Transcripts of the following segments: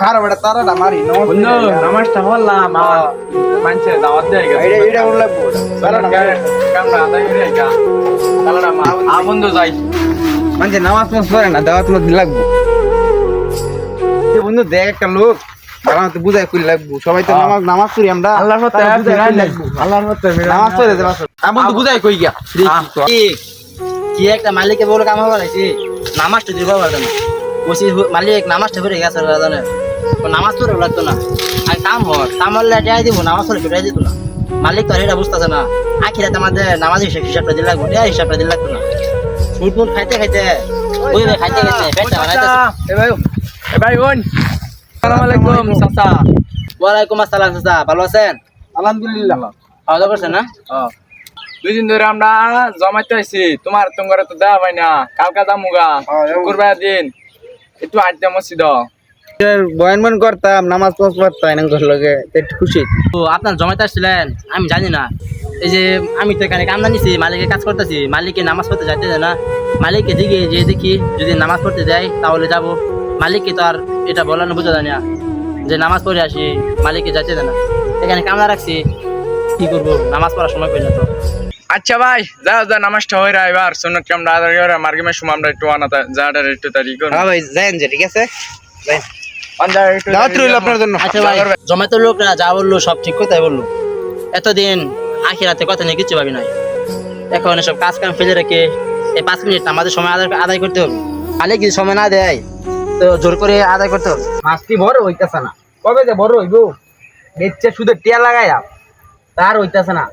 কার বড় তারা আমারি নো বন্ধু নমস্কার বললাম মানুষের দাওয়াত দেয় এটা কোন লাগবো তারা কামরা আদায় করে গা তাহলে বন্ধু যাই মানে নামাজ মাস পড়ে না দাওয়াত মত লাগবো বন্ধু দেখ একটা লোক বাবা তো বুঝাই কই লাগবো সবাই তো নামাজ পড়ি আমরা আল্লাহর হতে লাগবো আল্লাহর হতে নামাজ পড়ে দে বন্ধু বুঝাই কই গিয়া কি একটা মালিককে বলে কাম হবে নাকি নামাজটা দিব পারবে না বসি মালিক নামাজটা পড়ে গেছে রাজানে নামাজ পড়ে লাগতো না আর কাম হলে যাই দিব নামাজ পড়ে ফিরাই দিত না মালিক তো এটা বুঝতেছে না আখিরাতে আমাদের নামাজ হিসাবটা দিলে লাগবো হিসাবটা দিলে লাগতো না ফুট ফুট খাইতে ওই খাইতে পেটটা বানাইতেছে এ ভাই বোন আসসালামু আলাইকুম চাচা ওয়ালাইকুম আসসালাম চাচা ভালো আছেন আলহামদুলিল্লাহ খাওয়া দাওয়া করছেন না দুই দিন ধরে আমরা জমাইতে আছি তোমার তো দেওয়া হয় না কালকা যামুগা শুক্রবার দিন একটু আড্ডা মসজিদ বয়ান করতাম নামাজ পাস পড়তাম না ঘর লগে একটু খুশি তো আপনার জমাইতে আসছিলেন আমি জানি না এই যে আমি তো এখানে কামনা নিছি মালিকের কাজ করতেছি মালিককে নামাজ পড়তে যাইতে দেয় না মালিককে দিকে যে দেখি যদি নামাজ পড়তে যায় তাহলে যাব মালিককে তো আর এটা বলানো বোঝা যায় না যে নামাজ পড়ে আসি মালিককে যাইতে দেয় না এখানে কামনা রাখছি কি করবো নামাজ পড়ার সময় পেলে তো আচ্ছা ভাই যা নামাজটা হয়ে রা এবার সুন্নত কি আমরা আদায় করে মার্গেমের সময় আমরা একটু আনা যাটা একটু তারিখ করব হ্যাঁ ভাই যাইন যে ঠিক আছে যাইন আন্দা একটু দাওয়াত রইল আপনার জন্য আচ্ছা ভাই জমাতে লোকরা যা বললো সব ঠিক কথাই বললো এতদিন আখিরাতে কথা নিয়ে কিচ্ছু ভাবি নাই এখন এসব কাজ কাম ফেলে রেখে এই 5 মিনিট আমাদের সময় আদায় করতে হবে মালিক যদি সময় না দেয় তো জোর করে আদায় করতে হবে মাছটি বড় হইতাছে না কবে যে বড় হইব বেচছে শুধু টিয়া লাগাইয়া তার হইতাছে না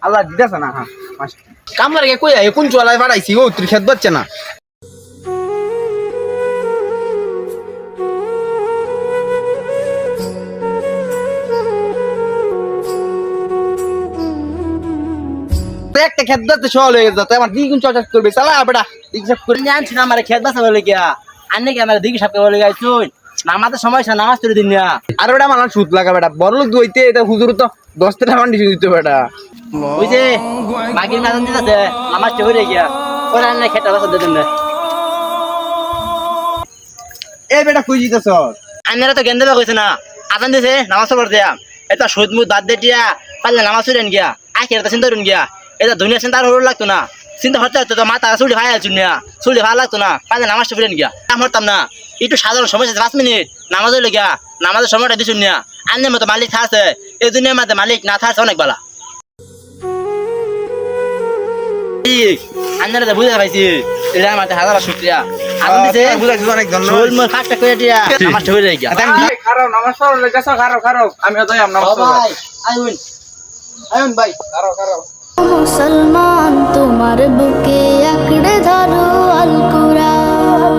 আল্লাহ দিতাছে না হ্যাঁ মাছটি কামলা রেখে কই কোন চলায় বাড়াইছি ও তুই খেত বাচ্ছে না একটা খেত বাচ্ছে সল হয়ে গেছে আমার দ্বিগুণ চর্চা করবে চালা বেটা দিক করে জানছি না আমার খেত বাসা বলে গিয়া আন্নে কি আমার দিকে সাপকে বলে গিয়া চুন নামাজের সময় নামাজ তুলে দিন না আর বেটা আমার সুদ লাগা বেটা বড় লোক দইতে এটা হুজুর তো 10 টাকা মান্ডি দিতে বেটা ওই যে মাগির নাজান দিতেছে নামাজটা হয়ে গিয়া ওরা আন্নে খেতে বাসা দিয়ে দিন না এ বেটা কই জিতেছ আন্নারা তো গেন্দা কইছে না আজান দিছে নামাজ পড়তে দেয়া এটা সুদ মুদ বাদ দিয়া পারলে নামাজ পড়েন গিয়া আখিরাতে চিন্তা করুন গিয়া এটা দুনিয়া চিন্তা আর লাগতো না চিন্তা হতে হতো তো মাথা চুলি ভাই আছো না চুলি ভালো লাগতো না পারলে নামাজটা পড়েন গিয়া কাম হতাম না একটু সাধারণ সময় 5 মিনিট নামাজ হইলে গিয়া নামাজের সময়টা দিছুন না আন্নের মতো মালিক থাকছে এই দুনিয়ার মধ্যে মালিক না থাকছে অনেক বালা আন্নারা বুঝতে পাইছি এটা আমার হাজার শুকরিয়া আনন্দ দিছে বুঝাইছিস অনেক ধন্যবাদ চুল মোর ফাঁকটা করে দিয়া নামাজটা হয়ে গিয়া খারাপ নামাজ পড়লে গেছো খারাপ আমিও যাই আমরা ভাই আইন ভাই খারাপ মুসলমান তোমার বুকে আঁকড়ে ধরো আল কুরআন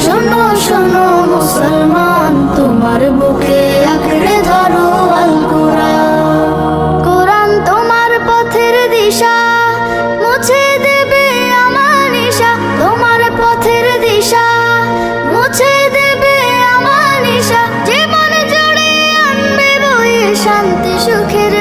শোনো শোনো মুসলমান তোমার বুকে আঁকড়ে ধরো আল কুরআন কুরআন তোমার পথের দিশা মুছে দেবে আমার নিশা তোমার পথের দিশা মুছে দেবে আমার নিশা জীবন জুড়ে আনবে বয়ে শান্তি সুখের